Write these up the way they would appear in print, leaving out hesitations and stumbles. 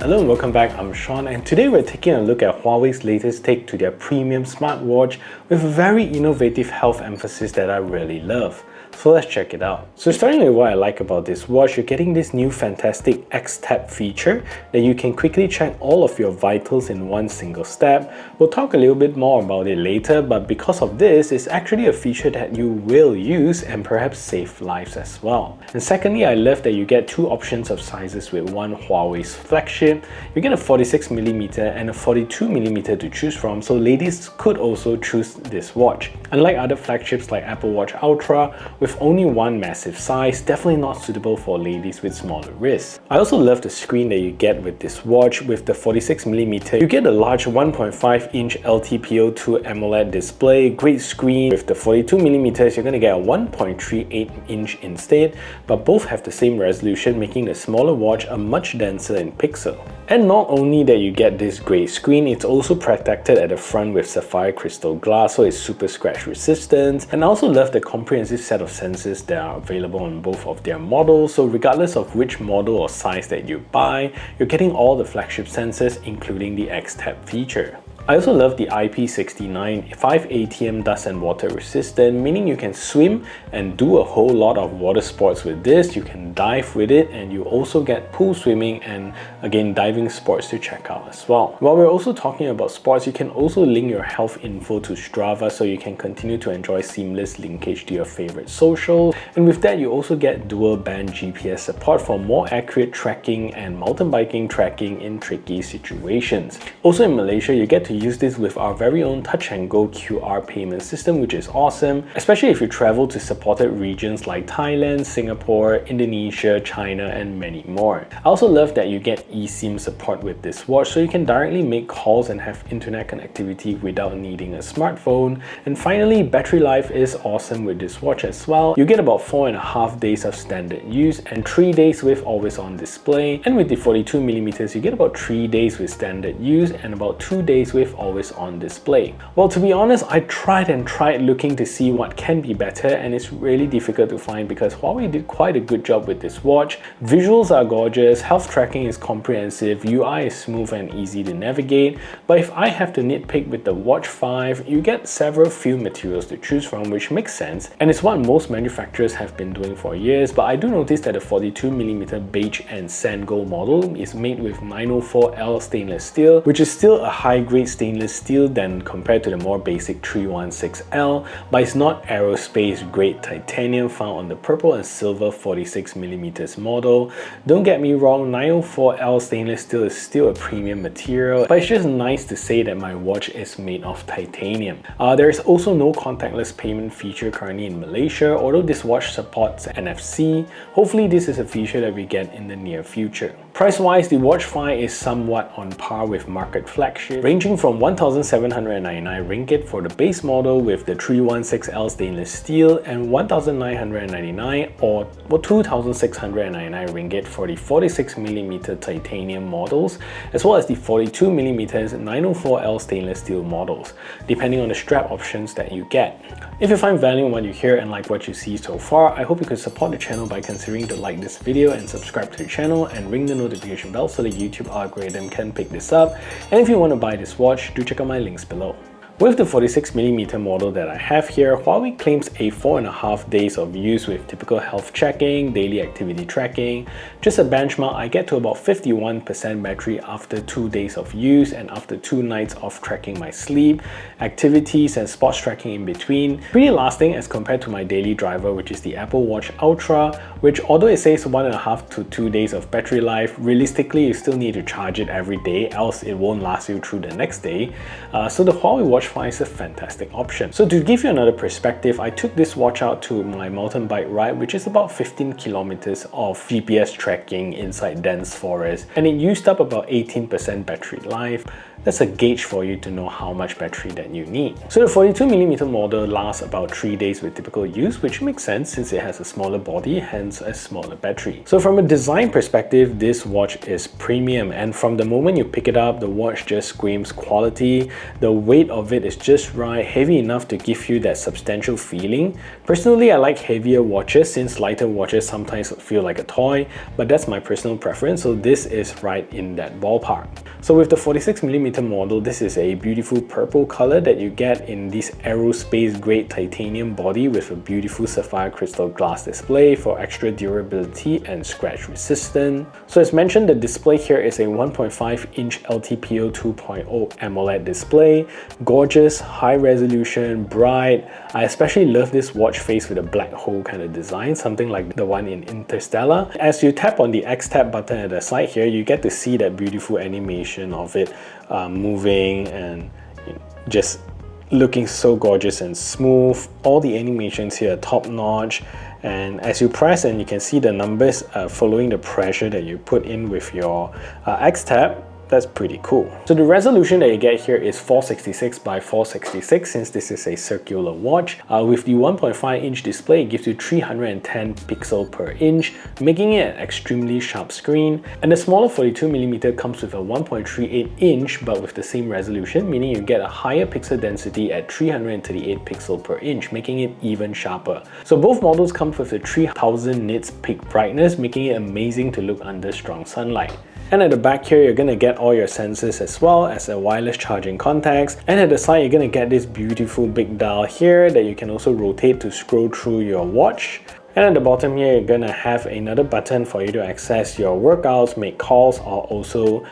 Hello and welcome back, I'm Sean, and today we're taking a look at Huawei's latest take to their premium smartwatch with a very innovative health emphasis that I really love. So let's check it out. So starting with what I like about this watch, you're getting this new fantastic X-Tap feature that you can quickly check all of your vitals in one single step. We'll talk a little bit more about it later, but because of this, it's actually a feature that you will use and perhaps save lives as well. And secondly, I love that you get two options of sizes with one Huawei's flagship. You get a 46mm and a 42mm to choose from, so ladies could also choose this watch. Unlike other flagships like Apple Watch Ultra, with only one massive size, definitely not suitable for ladies with smaller wrists. I also love the screen that you get with this watch. With the 46mm, you get a large 1.5-inch LTPO2 AMOLED display, great screen. With the 42mm, you're going to get a 1.38-inch instead, but both have the same resolution, making the smaller watch a much denser in pixel. And not only that you get this great screen, it's also protected at the front with sapphire crystal glass, so it's super scratch resistant. And I also love the comprehensive set of sensors that are available on both of their models, so regardless of which model or size that you buy, you're getting all the flagship sensors including the X-Tap feature. I also love the IP69 5 ATM dust and water resistant, meaning you can swim and do a whole lot of water sports with this. You can dive with it, and you also get pool swimming and again diving sports to check out as well. While we're also talking about sports, you can also link your health info to Strava, so you can continue to enjoy seamless linkage to your favorite socials. And with that, you also get dual band GPS support for more accurate tracking and mountain biking tracking in tricky situations. Also in Malaysia, you get to use this with our very own touch and go QR payment system, which is awesome, especially if you travel to supported regions like Thailand, Singapore, Indonesia, China, and many more. I also love that you get eSIM support with this watch, so you can directly make calls and have internet connectivity without needing a smartphone. And finally, battery life is awesome with this watch as well. You get about 4.5 days of standard use and 3 days with always on display. And with the 42mm, you get about 3 days with standard use and about 2 days with always on display. Well, to be honest, I tried looking to see what can be better, and it's really difficult to find because Huawei did quite a good job with this watch. Visuals are gorgeous, health tracking is comprehensive, UI is smooth and easy to navigate, but if I have to nitpick with the Watch 5, you get several few materials to choose from, which makes sense, and it's what most manufacturers have been doing for years. But I do notice that the 42mm beige and sand gold model is made with 904L stainless steel, which is still a high-grade stainless steel than compared to the more basic 316L, but it's not aerospace grade titanium found on the purple and silver 46mm model. Don't get me wrong, 904L stainless steel is still a premium material, but it's just nice to say that my watch is made of titanium. There is also no contactless payment feature currently in Malaysia, although this watch supports NFC. Hopefully this is a feature that we get in the near future. Price-wise, the Watch 5 is somewhat on par with market flagship, ranging from 1,799 ringgit for the base model with the 316L stainless steel and 1,999 or 2,699 ringgit for the 46mm titanium models, as well as the 42mm 904L stainless steel models, depending on the strap options that you get. If you find value in what you hear and like what you see so far, I hope you could support the channel by considering to like this video and subscribe to the channel and ring the notification bell so the YouTube algorithm can pick this up. And if you want to buy this watch, do check out my links below. With the 46mm model that I have here, Huawei claims a 4.5 days of use with typical health checking, daily activity tracking. Just a benchmark, I get to about 51% battery after 2 days of use and after 2 nights of tracking my sleep, activities and sports tracking in between. Pretty lasting as compared to my daily driver, which is the Apple Watch Ultra, which although it says 1.5 to 2 days of battery life, realistically you still need to charge it every day, else it won't last you through the next day. So the Huawei Watch 5 is a fantastic option. So to give you another perspective, I took this watch out to my mountain bike ride, which is about 15 kilometers of GPS tracking inside dense forest, and it used up about 18% battery life. That's a gauge for you to know how much battery that you need. So the 42mm model lasts about 3 days with typical use, which makes sense since it has a smaller body, hence a smaller battery. So from a design perspective, this watch is premium, and from the moment you pick it up, the watch just screams quality. The weight of it it is just right, heavy enough to give you that substantial feeling. Personally, I like heavier watches since lighter watches sometimes feel like a toy, but that's my personal preference, so this is right in that ballpark. So with the 46mm model, this is a beautiful purple color that you get in this aerospace grade titanium body with a beautiful sapphire crystal glass display for extra durability and scratch resistant. So as mentioned, the display here is a 1.5-inch LTPO 2.0 AMOLED display. Gorgeous, high resolution, bright. I especially love this watch face with a black hole kind of design, something like the one in Interstellar. As you tap on the X tap button at the side here, you get to see that beautiful animation of it moving and just looking so gorgeous and smooth. All the animations here are top notch, and as you press and you can see the numbers following the pressure that you put in with your X tap. That's pretty cool. So the resolution that you get here is 466 by 466 since this is a circular watch. With the 1.5-inch display, it gives you 310 pixels per inch, making it an extremely sharp screen. And the smaller 42mm comes with a 1.38-inch but with the same resolution, meaning you get a higher pixel density at 338 pixels per inch, making it even sharper. So both models come with a 3000 nits peak brightness, making it amazing to look under strong sunlight. And at the back here, you're gonna get all your sensors as well as a wireless charging contacts. And at the side, you're gonna get this beautiful big dial here that you can also rotate to scroll through your watch. And at the bottom here, you're gonna have another button for you to access your workouts, make calls, or also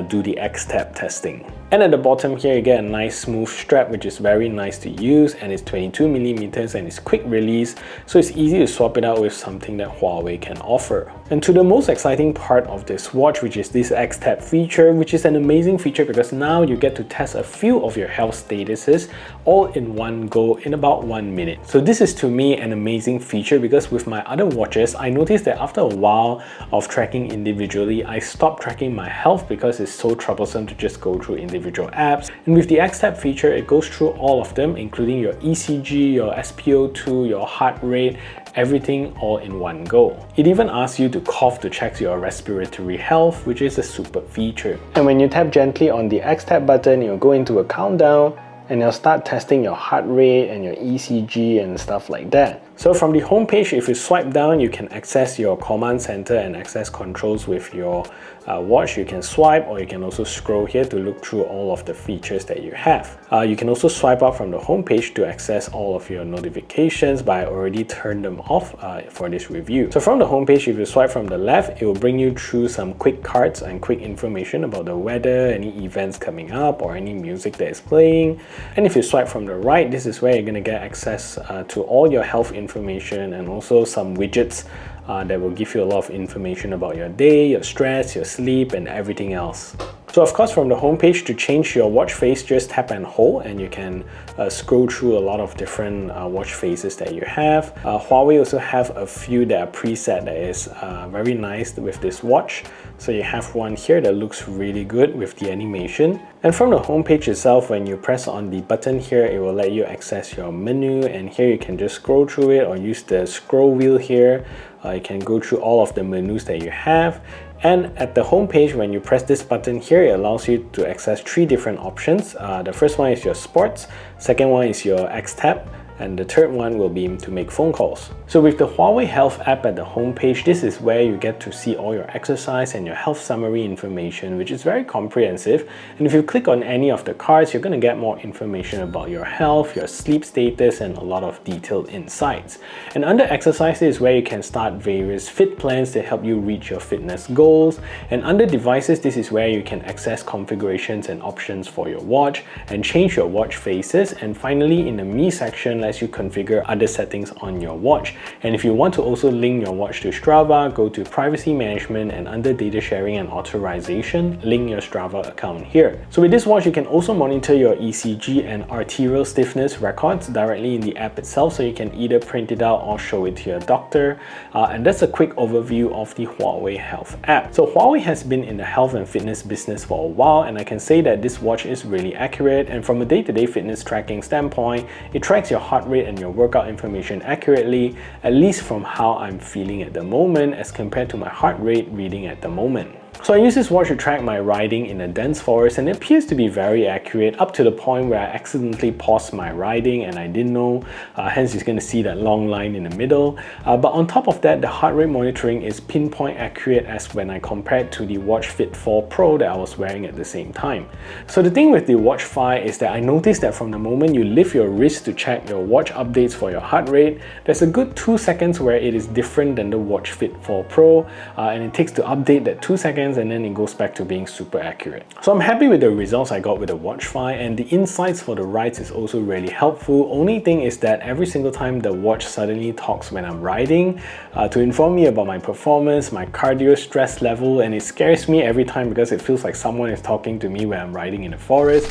do the X-Tap testing. And at the bottom here, you get a nice smooth strap, which is very nice to use, and it's 22mm and it's quick release, so it's easy to swap it out with something that Huawei can offer. And to the most exciting part of this watch, which is this X-Tap feature, which is an amazing feature because now you get to test a few of your health statuses all in one go in about 1 minute. So this is to me an amazing feature because with my other watches, I noticed that after a while of tracking individually, I stopped tracking my health because it's so troublesome to just go through individual apps. And with the X-Tap feature, it goes through all of them, including your ECG, your SpO2, your heart rate, everything all in one go. It even asks you to cough to check your respiratory health, which is a super feature. And when you tap gently on the X-Tap button, you'll go into a countdown and it'll start testing your heart rate and your ECG and stuff like that. So from the home page, if you swipe down, you can access your command center and access controls with your watch. You can swipe, or you can also scroll here to look through all of the features that you have. You can also swipe out from the home page to access all of your notifications, but I already turned them off for this review. So from the home page, if you swipe from the left, it will bring you through some quick cards and quick information about the weather, any events coming up, or any music that is playing. And if you swipe from the right, this is where you're going to get access to all your health information and also some widgets that will give you a lot of information about your day, your stress, your sleep, and everything else. So of course, from the home page, to change your watch face, just tap and hold and you can scroll through a lot of different watch faces that you have. Huawei also have a few that are preset that is very nice with this watch. So you have one here that looks really good with the animation. And from the home page itself, when you press on the button here, it will let you access your menu, and here you can just scroll through it or use the scroll wheel here. You can go through all of the menus that you have. And at the home page, when you press this button here, it allows you to access 3 different options. The first one is your sports, second one is your X-Tap, and the third one will be to make phone calls. So with the Huawei Health app at the home page, this is where you get to see all your exercise and your health summary information, which is very comprehensive. And if you click on any of the cards, you're going to get more information about your health, your sleep status, and a lot of detailed insights. And under exercise is where you can start various fit plans to help you reach your fitness goals. And under devices, this is where you can access configurations and options for your watch and change your watch faces. And finally, in the Me section, lets you configure other settings on your watch. And if you want to also link your watch to Strava, go to privacy management, and under data sharing and authorization, link your Strava account here. So with this watch, you can also monitor your ECG and arterial stiffness records directly in the app itself, so you can either print it out or show it to your doctor. And that's a quick overview of the Huawei Health app. So Huawei has been in the health and fitness business for a while, and I can say that this watch is really accurate. And from a day-to-day fitness tracking standpoint, it tracks your heart rate and your workout information accurately, at least from how I'm feeling at the moment as compared to my heart rate reading at the moment. So I use this watch to track my riding in a dense forest, and it appears to be very accurate up to the point where I accidentally paused my riding and I didn't know, hence you're going to see that long line in the middle. But on top of that, the heart rate monitoring is pinpoint accurate as when I compared to the Watch Fit 4 Pro that I was wearing at the same time. So the thing with the Watch Fi is that I noticed that from the moment you lift your wrist to check your watch updates for your heart rate, there's a good 2 seconds where it is different than the Watch Fit 4 Pro, and it takes to update that 2 seconds and then it goes back to being super accurate. So I'm happy with the results I got with the Watch Fi, and the insights for the rides is also really helpful. Only thing is that every single time the watch suddenly talks when I'm riding to inform me about my performance, my cardio stress level, and it scares me every time because it feels like someone is talking to me when I'm riding in the forest.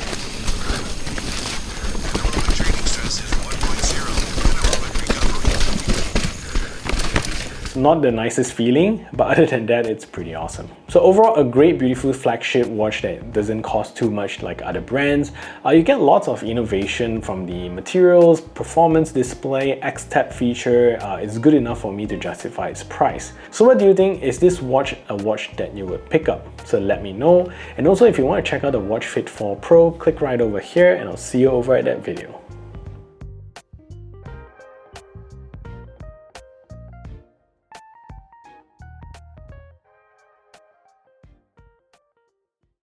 Not the nicest feeling, but other than that, it's pretty awesome. So overall, a great, beautiful flagship watch that doesn't cost too much like other brands. You get lots of innovation from the materials, performance display, X-Tap feature. It's good enough for me to justify its price. So what do you think? Is this watch a watch that you would pick up? So let me know. And also, if you want to check out the Watch Fit 4 Pro, click right over here and I'll see you over at that video.